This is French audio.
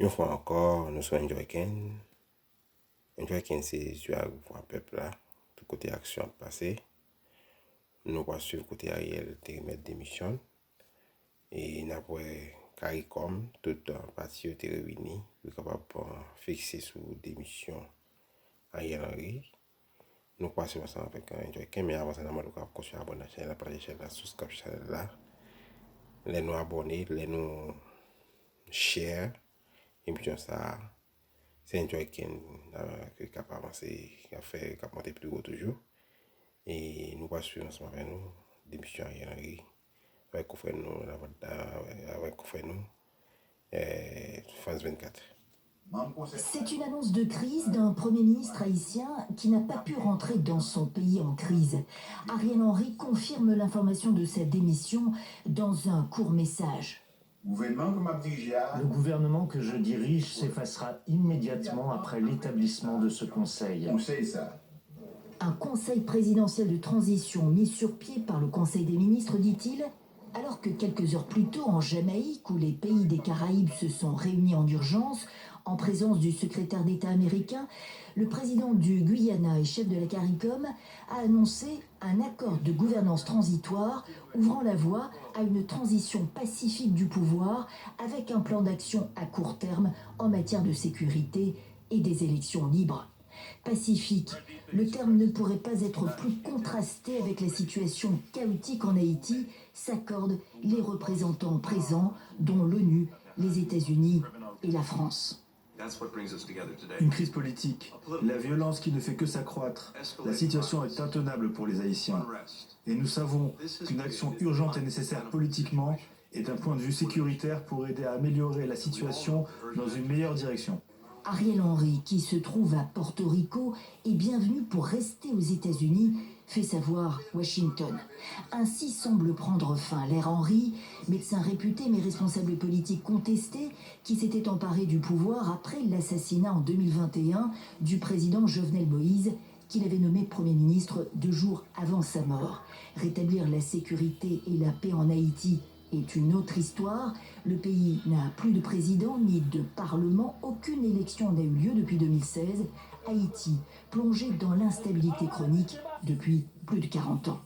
Une fois encore, nous sommes Enjoy Ken. Enjoy Ken, c'est sur un peuple là, tout côté action passé. Nous allons suivre côté Ariel, mettre démission. Et nous avons CARICOM, toute partie été réunie, pour capable fixer sous démission Ariel Henry. Nous passons ensemble avec Enjoy Ken, mais avant ça, nous allons construire la chaîne, la page chaîne, la souscription là. Les nous abonner, les nous share. Et puis ça, c'est Enjoy Ken qui est capable d'avancer, qui a fait, qui a monté plus haut toujours. Et nous allons suivre ensemble avec nous, démission Ariel Henry, avec nous, France 24. C'est une annonce de crise d'un Premier ministre haïtien qui n'a pas pu rentrer dans son pays en crise. Ariel Henry confirme l'information de sa démission dans un court message. Le gouvernement que je dirige s'effacera immédiatement après l'établissement de ce conseil. Un conseil présidentiel de transition mis sur pied par le Conseil des ministres, dit-il, alors que quelques heures plus tôt en Jamaïque, où les pays des Caraïbes se sont réunis en urgence, en présence du secrétaire d'État américain, le président du Guyana et chef de la CARICOM a annoncé un accord de gouvernance transitoire ouvrant la voie à une transition pacifique du pouvoir avec un plan d'action à court terme en matière de sécurité et des élections libres. Pacifique, le terme ne pourrait pas être plus contrasté avec la situation chaotique en Haïti, s'accordent les représentants présents, dont l'ONU, les États-Unis et la France. Une crise politique, la violence qui ne fait que s'accroître. La situation est intenable pour les Haïtiens. Et nous savons qu'une action urgente et nécessaire politiquement et d'un point de vue sécuritaire pour aider à améliorer la situation dans une meilleure direction. Ariel Henry, qui se trouve à Porto Rico, est bienvenu pour rester aux États-Unis, fait savoir Washington. Ainsi semble prendre fin l'ère Henry, médecin réputé mais responsable politique contesté, qui s'était emparé du pouvoir après l'assassinat en 2021 du président Jovenel Moïse, qu'il avait nommé Premier ministre 2 jours avant sa mort. Rétablir la sécurité et la paix en Haïti est une autre histoire. Le pays n'a plus de président ni de parlement. Aucune élection n'a eu lieu depuis 2016. Haïti, plongé dans l'instabilité chronique depuis plus de 40 ans.